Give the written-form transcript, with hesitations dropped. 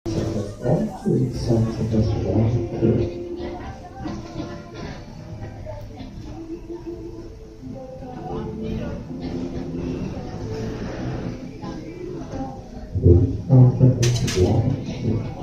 All three sets of us water through. With alphabet water.